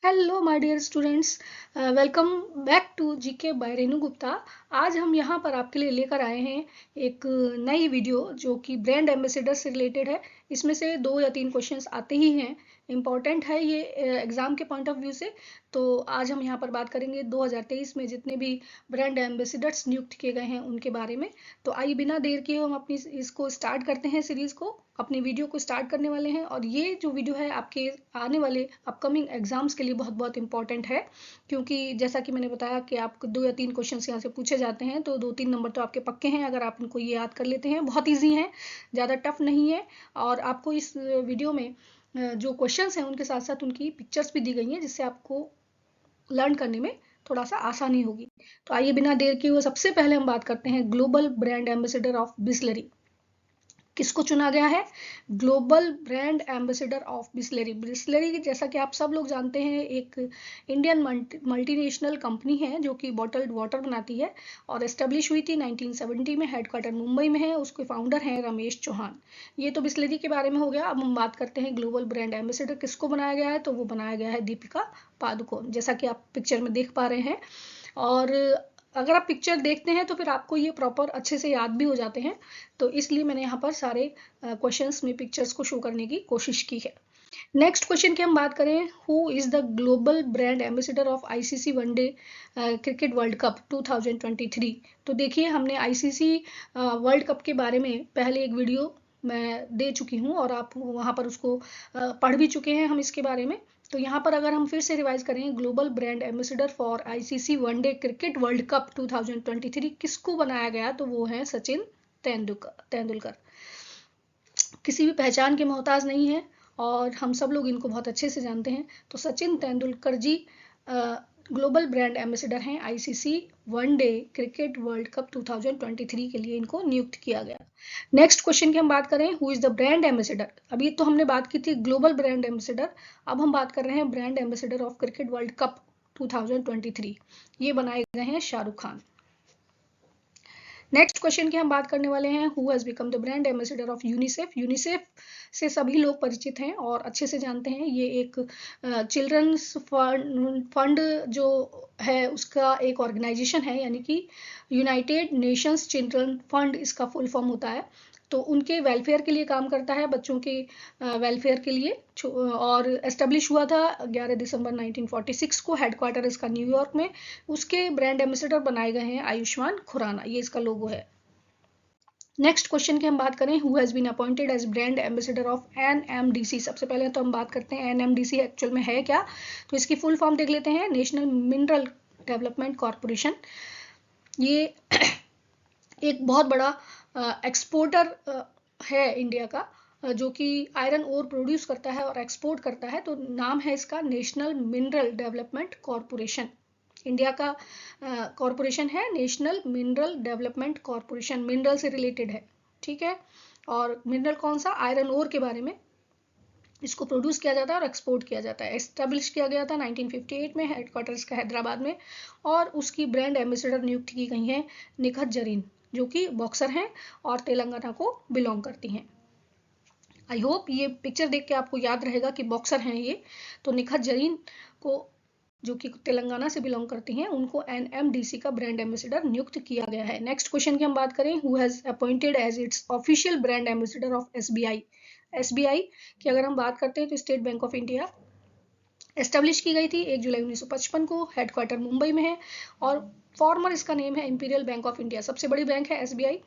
Hello my dear students, welcome back to GK by Renu Gupta. आज हम यहाँ पर आपके लिए लेकर आए हैं एक नई वीडियो जो कि ब्रांड एम्बेसडर से रिलेटेड है। इसमें से 2 या 3 क्वेश्चंस आते ही हैं, इम्पॉर्टेंट है ये एग्जाम के पॉइंट ऑफ व्यू से। तो आज हम यहाँ पर बात करेंगे 2023 में जितने भी ब्रांड एम्बेसडर्स नियुक्त किए गए हैं उनके बारे में। तो आइए बिना देर किए हम अपनी इसको स्टार्ट करते हैं, सीरीज को, अपनी वीडियो को स्टार्ट करने वाले हैं। और ये जो वीडियो है आपके आने वाले अपकमिंग एग्जाम्स के लिए बहुत बहुत इंपॉर्टेंट है, क्योंकि जैसा कि मैंने बताया कि आपको 2 या 3 क्वेश्चंस यहाँ से पूछे जाते हैं, तो 2-3 नंबर तो आपके पक्के हैं अगर आप उनको ये याद कर लेते हैं। बहुत ईजी है, ज़्यादा टफ नहीं है। और आपको इस वीडियो में जो क्वेश्चंस हैं उनके साथ साथ उनकी पिक्चर्स भी दी गई हैं, जिससे आपको लर्न करने में थोड़ा सा आसानी होगी। तो आइए बिना देर किए हुए सबसे पहले हम बात करते हैं global brand ambassador of Bisleri. किसको चुना गया है? Global brand ambassador of Bisleri. Bisleri जैसा कि आप सब लोग जानते हैं एक इंडियन मल्टीनेशनल कंपनी है जो कि बॉटल्ड वाटर बनाती है और एस्टेब्लिश हुई थी 1970 में। हेडक्वार्टर मुंबई में है, उसके फाउंडर हैं रमेश चौहान। ये तो बिस्लरी के बारे में हो गया। अब हम बात करते हैं ग्लोबल ब्रांड एम्बेसडर किसको बनाया गया है। तो वो बनाया गया है दीपिका पादुकोण, जैसा कि आप पिक्चर में देख पा रहे हैं। और अगर आप पिक्चर देखते हैं तो फिर आपको ये प्रॉपर अच्छे से याद भी हो जाते हैं। तो इसलिए मैंने यहाँ पर सारे क्वेश्चंस में पिक्चर्स को शो करने की कोशिश की है। नेक्स्ट क्वेश्चन की हम बात करें, who is the global brand ambassador of ICC one day cricket world cup 2023। तो देखिए, हमने आईसीसी वर्ल्ड कप के बारे में पहले एक वीडियो मैं दे चुकी हूँ और आप वहाँ पर उसको पढ़ भी चुके हैं हम इसके बारे में। तो यहाँ पर अगर हम फिर से रिवाइज करें, global brand ambassador for ICC one day cricket world cup 2023 किसको बनाया गया, तो वो है सचिन तेंदुलकर। किसी भी पहचान के मोहताज नहीं है और हम सब लोग इनको बहुत अच्छे से जानते हैं। तो सचिन तेंदुलकर जी ग्लोबल ब्रांड एम्बेसडर हैं ICC one day cricket world cup 2023 के लिए इनको नियुक्त किया गया। नेक्स्ट क्वेश्चन की हम बात करें, who is the brand ambassador. अभी तो हमने बात की थी ग्लोबल ब्रांड एम्बेसडर, अब हम बात कर रहे हैं brand ambassador of cricket world cup 2023। ये बनाए गए हैं शाहरुख खान। नेक्स्ट क्वेश्चन की हम बात करने वाले हैं, who has become the brand ambassador of UNICEF. UNICEF से सभी लोग परिचित हैं और अच्छे से जानते हैं। ये एक चिल्ड्रंस फंड जो है उसका एक ऑर्गेनाइजेशन है, यानी कि यूनाइटेड नेशंस चिल्ड्रन फंड इसका फुल फॉर्म होता है। तो उनके वेलफेयर के लिए काम करता है, बच्चों के वेलफेयर के लिए। और एस्टेब्लिश हुआ था 11 दिसंबर 1946 को। हेडक्वार्टर इसका न्यूयॉर्क में। उसके ब्रांड एम्बेसडर बनाए गए हैं आयुष्मान खुराना, ये इसका लोगो है। नेक्स्ट क्वेश्चन की हम बात करें, who has been appointed as brand ambassador of NMDC. सबसे पहले तो हम बात करते हैं एनएमडीसी एक्चुअल में है क्या। तो इसकी फुल फॉर्म देख लेते हैं, नेशनल मिनरल डेवलपमेंट कॉरपोरेशन। ये एक बहुत बड़ा एक्सपोर्टर है इंडिया का, जो कि आयरन ओर प्रोड्यूस करता है और एक्सपोर्ट करता है। तो नाम है इसका national mineral development corporation. India का कॉरपोरेशन है national mineral development corporation, mineral से रिलेटेड है, ठीक है। और मिनरल कौन सा? आयरन ओर के बारे में। इसको प्रोड्यूस किया जाता है और एक्सपोर्ट किया जाता है। एस्टेब्लिश किया गया था 1958 में, हेडक्वार्टर इसका हैदराबाद में। और उसकी ब्रांड एम्बेसडर नियुक्त की गई हैं निखत जरीन, जो कि बॉक्सर हैं और तेलंगाना को बिलोंग करती हैं। आई होप ये पिक्चर देख के आपको याद रहेगा कि बॉक्सर हैं ये। तो निखत जरीन को, जो कि तेलंगाना से बिलोंग करती हैं, उनको एनएमडीसी का ब्रांड एम्बेसडर नियुक्त किया गया है। नेक्स्ट क्वेश्चन की हम बात करें, who has appointed as its official brand ambassador of SBI. SBI की अगर हम बात करते हैं तो State Bank of India establish की गई थी 1 जुलाई 1955 को। हेडक्वार्टर मुंबई में है और फॉर्मर इसका नेम है इंपीरियल बैंक ऑफ इंडिया। सबसे बड़ी बैंक है एसबीआई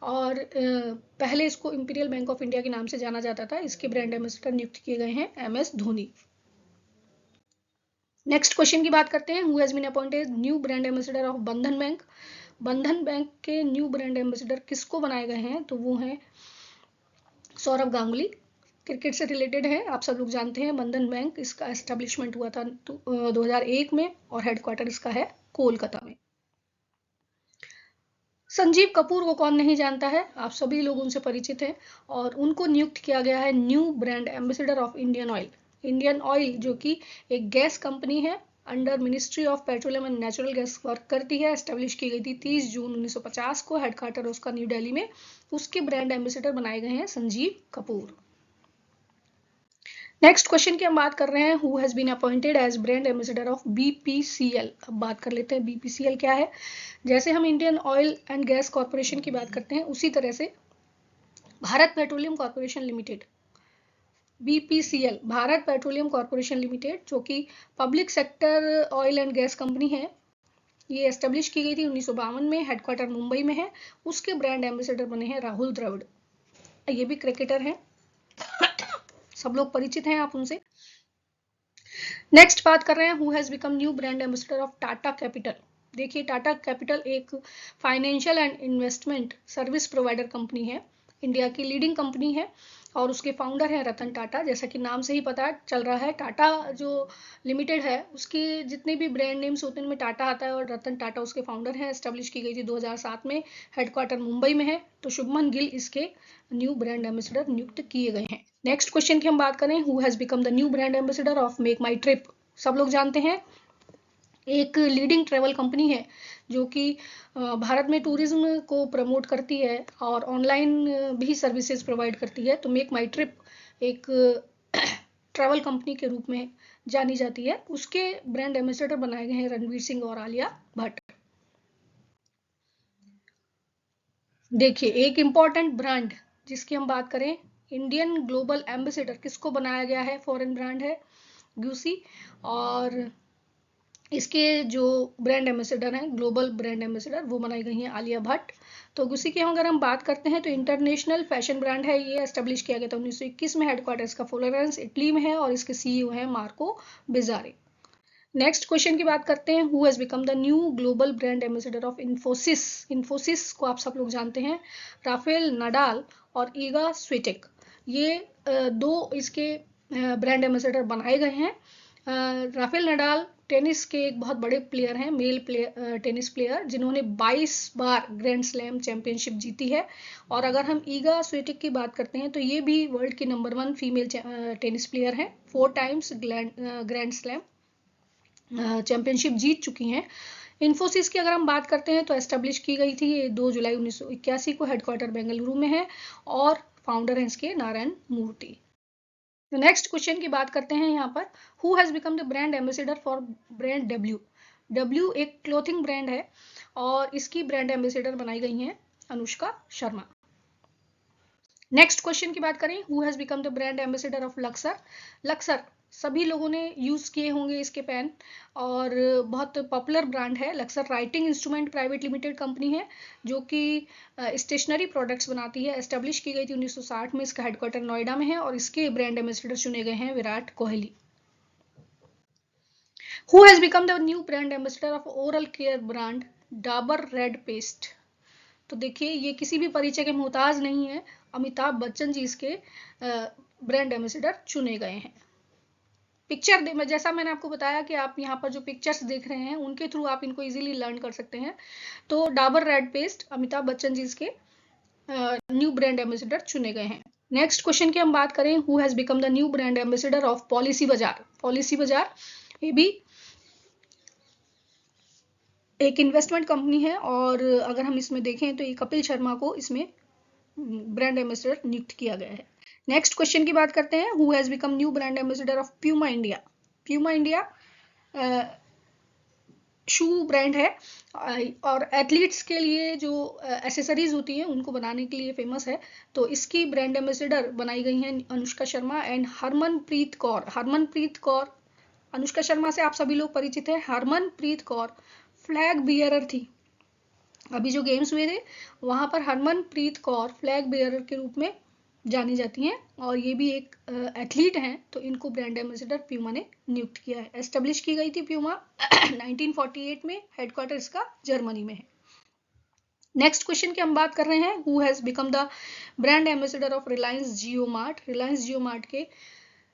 और पहले इसको इंपीरियल बैंक ऑफ इंडिया के नाम से जाना जाता था। इसके ब्रांड एम्बेसडर नियुक्त किए गए हैं एमएस धोनी। नेक्स्ट क्वेश्चन की बात करते हैं, who has been appointed new brand ambassador of Bandhan Bank. Bandhan Bank के न्यू ब्रांड एम्बेसडर किसको बनाए गए हैं, तो वो हैं सौरभ गांगुली। क्रिकेट से रिलेटेड है, आप सब लोग जानते हैं। बंधन बैंक इसका एस्टेब्लिशमेंट हुआ था 2001 में और हेडक्वार्टर इसका है कोलकाता में। संजीव कपूर को कौन नहीं जानता है, आप सभी लोग उनसे परिचित हैं। और उनको नियुक्त किया गया है new brand ambassador of Indian oil. Indian oil जो कि एक गैस कंपनी है, under ministry of petroleum and natural gas work करती है। एस्टेब्लिश की गई थी 30 जून 1950 को। हेडक्वार्टर उसका न्यू दिल्ली में। उसके ब्रांड एम्बेसडर बनाए गए हैं संजीव कपूर। नेक्स्ट क्वेश्चन की हम बात कर रहे हैं, who has been appointed as brand ambassador of BPCL. अब बात कर लेते हैं बीपीसीएल क्या है। जैसे हम Indian oil and gas corporation की बात करते हैं, उसी तरह से Bharat petroleum corporation limited, BPCL, Bharat petroleum corporation limited, जो कि public sector oil and gas company है, ये एस्टेब्लिश की गई थी 1952 में, हेडक्वार्टर मुंबई में है। उसके ब्रांड एम्बेसडर बने हैं राहुल द्रविड़, ये भी क्रिकेटर हैं, सब लोग परिचित हैं आप उनसे। नेक्स्ट बात कर रहे हैं, who has become new brand ambassador of Tata capital. देखिए, टाटा कैपिटल एक financial and investment service provider company है, इंडिया की लीडिंग कंपनी है, और उसके फाउंडर हैं रतन टाटा। जैसा कि नाम से ही पता चल रहा है, टाटा जो लिमिटेड है उसके जितने भी ब्रांड नेम्स होते हैं उनमें टाटा आता है, और रतन टाटा उसके फाउंडर हैं। एस्टेब्लिश की गई थी 2007 में, हेडक्वार्टर मुंबई में है। तो शुभमन गिल इसके न्यू ब्रांड एम्बेसडर नियुक्त किए गए हैं। नेक्स्ट क्वेश्चन की हम बात करें, who has become the new brand ambassador of make my trip. सब लोग जानते हैं, एक लीडिंग ट्रेवल कंपनी है जो कि भारत में टूरिज्म को प्रमोट करती है और ऑनलाइन भी सर्विसेज प्रोवाइड करती है। तो मेक माई ट्रिप एक ट्रैवल कंपनी के रूप में जानी जाती है। उसके ब्रांड एम्बेसडर बनाए गए हैं रणवीर सिंह और आलिया भट्ट। देखिए, एक इंपॉर्टेंट ब्रांड जिसकी हम बात करें, इंडियन ग्लोबल एम्बेसडर किसको बनाया गया है, फॉरेन ब्रांड है ग्यूसी, और इसके जो ब्रांड एम्बेसडर हैं, ग्लोबल ब्रांड एम्बेसडर, वो बनाई गई हैं आलिया भट्ट। तो उसी की अगर हम बात करते हैं तो इंटरनेशनल फैशन ब्रांड है, ये एस्टेब्लिश किया गया था 1921 में, हेडक्वार्टर इसका फ्लोरेंस इटली में है, और इसके सीईओ हैं मार्को बिजारे। नेक्स्ट क्वेश्चन की बात करते हैं, who has become the new global brand ambassador of Infosys. Infosys को आप सब लोग जानते हैं, राफेल नडाल और ईगा स्विटेक, ये दो इसके ब्रांड एम्बेसडर बनाए गए हैं। राफेल नडाल टेनिस के एक बहुत बड़े प्लेयर हैं, मेल प्लेयर, टेनिस प्लेयर, जिन्होंने 22 बार ग्रैंड स्लैम चैंपियनशिप जीती है। और अगर हम ईगा स्विटेक की बात करते हैं तो ये भी वर्ल्ड की नंबर 1 फीमेल टेनिस प्लेयर हैं, 4 टाइम्स ग्रैंड स्लैम चैंपियनशिप जीत चुकी हैं। इन्फोसिस की अगर हम बात करते हैं तो एस्टेब्लिश की गई थी ये 2 जुलाई 1981 को, हेडक्वार्टर बेंगलुरु में है, और फाउंडर हैं इसके नारायण मूर्ति। तो नेक्स्ट क्वेश्चन की बात करते हैं यहाँ पर, who has become the brand ambassador for brand W. W एक क्लोथिंग ब्रांड है और इसकी ब्रांड एम्बेसडर बनाई गई हैं अनुष्का शर्मा। नेक्स्ट क्वेश्चन की बात करें, who has become the brand ambassador of Laksar. Laksar सभी लोगों ने यूज किए होंगे इसके पेन, और बहुत पॉपुलर ब्रांड है। Laksar writing instrument private limited company है जो कि स्टेशनरी प्रोडक्ट्स बनाती है। एस्टेब्लिश की गई थी 1960 में, इसका हेडक्वार्टर नोएडा में है, और इसके ब्रांड एम्बेसडर चुने गए हैं Virat Kohli. Who has become the new brand ambassador of oral care brand Dabur red paste. तो देखिए, ये किसी भी परिचय के मोहताज नहीं है, अमिताभ बच्चन जी इसके ब्रांड एम्बेसडर चुने गए हैं। पिक्चर जैसा मैंने आपको बताया कि आप यहाँ पर जो पिक्चर्स देख रहे हैं उनके थ्रू आप इनको इजीली लर्न कर सकते हैं। तो डाबर रेड पेस्ट अमिताभ बच्चन जी इसके न्यू ब्रांड एम्बेसडर चुने गए हैं। नेक्स्ट क्वेश्चन की हम बात करें, who has become the new brand ambassador of policy बाजार। पॉलिसी बाजार ये भी एक इन्वेस्टमेंट कंपनी है, और अगर हम इसमें देखें तो ये कपिल शर्मा को इसमें ब्रांड एम्बेसडर नियुक्त किया गया है। नेक्स्ट क्वेश्चन की बात करते हैं, who has become new brand ambassador of Puma India. Puma India shoe brand है, और एथलीट्स के लिए जो एसेसरीज होती हैं उनको बनाने के लिए फेमस है। तो इसकी ब्रांड एम्बेसडर बनाई गई हैं अनुष्का शर्मा एंड हरमनप्रीत कौर। हरमनप्रीत कौर, अनुष्का शर्मा से आप सभी लोग परिचित हैं। हरमनप्रीत कौर फ्लैग बियरर थी, अभी जो गेम्स हुए थे वहां पर हरमनप्रीत कौर फ्लैग बियरर के रूप में जानी जाती हैं, और ये भी एक एथलीट हैं। तो इनको ब्रांड एम्बेसडर प्यूमा ने नियुक्त किया है। एस्टेब्लिश की गई थी प्यूमा 1948 में, हेडक्वार्टर इसका जर्मनी में है। नेक्स्ट क्वेश्चन की हम बात कर रहे हैं, who has become the brand ambassador of Reliance Jio mart. Reliance Jio mart के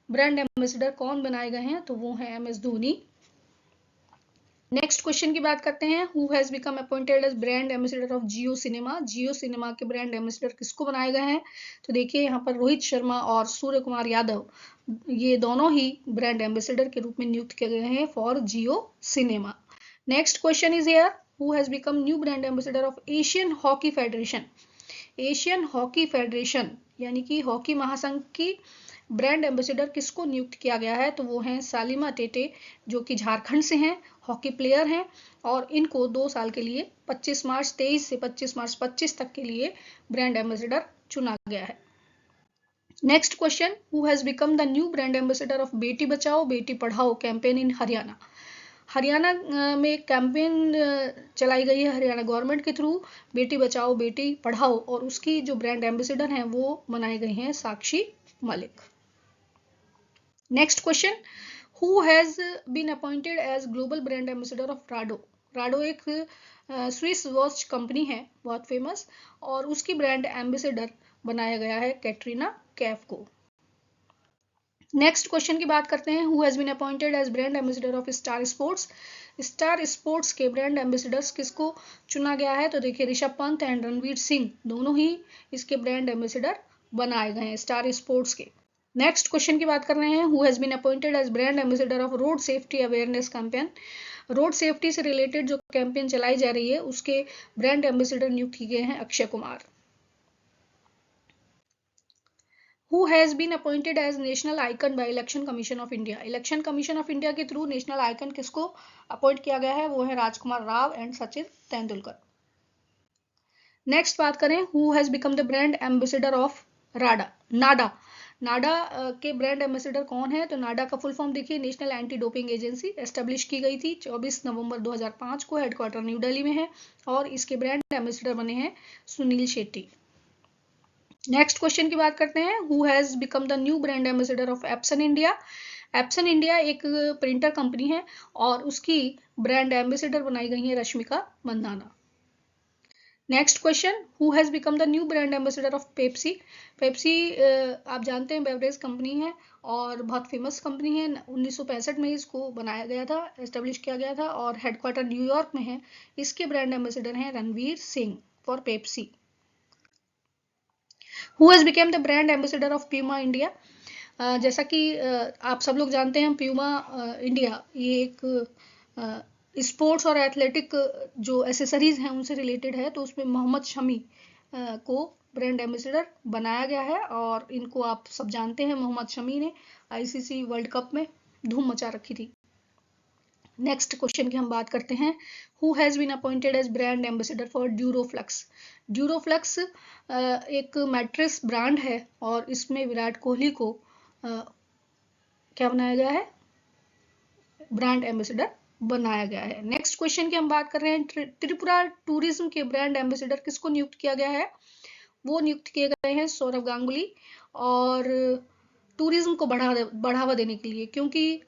ब्रांड एम्बेसडर कौन बनाए गए हैं, तो वो है MS धोनी। नेक्स्ट क्वेश्चन की बात करते हैं, who has become appointed as brand ambassador of Jio Cinema. Jio Cinema के ब्रांड एम्बेसडर किसको बनाए गए हैं, तो देखिए यहाँ पर रोहित शर्मा और सूर्य कुमार यादव, ये दोनों ही ब्रांड एम्बेसडर के रूप में नियुक्त किए गए हैं for Jio cinema. Next question is here, who has become new brand ambassador of Asian hockey federation. Asian hockey federation यानी कि हॉकी महासंघ की ब्रांड एम्बेसडर किसको नियुक्त किया गया है, तो वो हैं सालिमा टेटे जो कि झारखंड से हैं, हॉकी प्लेयर हैं और इनको 2 साल के लिए 25 मार्च 23 से 25 मार्च 25 तक के लिए ब्रांड एम्बेसडर चुना गया है। Next question, who has become the new brand ambassador of Beti Bachao Beti Padhao campaign in Haryana. Haryana में एक कैंपेन चलाई गई है हरियाणा गवर्नमेंट के थ्रू, बेटी बचाओ बेटी पढ़ाओ, और उसकी जो ब्रांड एम्बेसडर हैं वो बनाए गए हैं Sakshi Malik. Next question, who has been appointed as global brand ambassador of Rado. Rado एक स्विस वॉच कंपनी है बहुत फेमस, और उसकी ब्रांड एम्बेसडर बनाया गया है कैटरीना कैफ को। नेक्स्ट क्वेश्चन की बात करते हैं, who has been appointed as brand ambassador of Star Sports. Star Sports के ब्रांड एम्बेसडर्स किसको चुना गया है, तो देखिए ऋषभ पंत एंड रणवीर सिंह दोनों ही इसके ब्रांड एम्बेसडर बनाए गए हैं स्टार स्पोर्ट्स के। नेक्स्ट क्वेश्चन की बात कर रहे हैं, who has been appointed as brand ambassador of road safety awareness campaign. Road safety से रिलेटेड जो कैंपेन चलाई जा रही है उसके ब्रांड एम्बेसडर नियुक्त किए गए हैं Akshay Kumar. Who has been appointed as national icon by election commission of India. Election commission of India के थ्रू नेशनल आइकन किसको अपॉइंट किया गया है, वो है राजकुमार राव एंड सचिन तेंदुलकर। नेक्स्ट बात करें, who has become the brand ambassador of NADA. NADA के ब्रांड एम्बेसडर कौन है, तो नाडा का फुल फॉर्म देखिए national anti doping agency, establish की गई थी 24 नवंबर 2005 को, हेडक्वार्टर न्यू दिल्ली में है, और इसके ब्रांड एम्बेसडर बने हैं सुनील शेट्टी। नेक्स्ट क्वेश्चन की बात करते हैं, who has become the new brand ambassador of Epson India. Epson India एक प्रिंटर कंपनी है और उसकी ब्रांड एम्बेसडर बनाई गई है Rashmika Mandanna. Next question, who has become the new brand ambassador of Pepsi. Pepsi आप जानते हैं बेवरेज कंपनी है और बहुत फेमस कंपनी है। 1965 में इसको बनाया गया था, एस्टेब्लिश किया गया था, और हेडक्वार्टर न्यूयॉर्क में है। इसके ब्रांड एम्बेसडर हैं Ranveer Singh for Pepsi. Who has became the brand ambassador of Puma India. जैसा कि आप सब लोग जानते हैं, प्यूमा इंडिया ये एक स्पोर्ट्स और एथलेटिक जो एसेसरीज हैं उनसे रिलेटेड है, तो उसमें मोहम्मद शमी को ब्रांड एम्बेसडर बनाया गया है, और इनको आप सब जानते हैं, मोहम्मद शमी ने आईसीसी वर्ल्ड कप में धूम मचा रखी थी। नेक्स्ट क्वेश्चन की हम बात करते हैं, who has been appointed as brand ambassador for Duroflex. Duroflex एक मैट्रेस ब्रांड है और इसमें विराट कोहली को क्या बनाया गया है, ब्रांड एम्बेसडर बनाया गया है। नेक्स्ट क्वेश्चन की हम बात कर रहे हैं, त्रिपुरा टूरिज्म के ब्रांड एम्बेसडर किसको नियुक्त किया गया है, वो नियुक्त किए गए हैं सौरभ गांगुली, और टूरिज्म को बढ़ावा देने के लिए, क्योंकि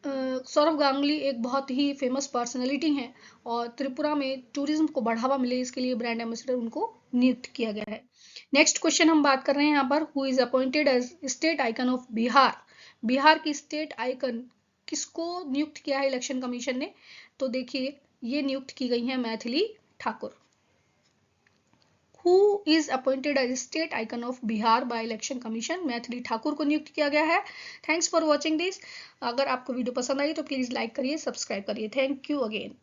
सौरभ गांगुली एक बहुत ही फेमस पर्सनैलिटी हैं और त्रिपुरा में टूरिज्म को बढ़ावा मिले इसके लिए ब्रांड एम्बेसडर उनको नियुक्त किया गया है। नेक्स्ट क्वेश्चन हम बात कर रहे हैं यहाँ पर, who is appointed as state icon of Bihar. Bihar की स्टेट आइकन किसको नियुक्त किया है इलेक्शन कमीशन ने, तो देखिए ये नियुक्त की गई हैं Maithili Thakur. Who is appointed as state icon of Bihar by election commission, Maithili Thakur को नियुक्त किया गया है। Thanks for watching this. अगर आपको वीडियो पसंद आई तो प्लीज लाइक करिए, सब्सक्राइब करिए। Thank you again.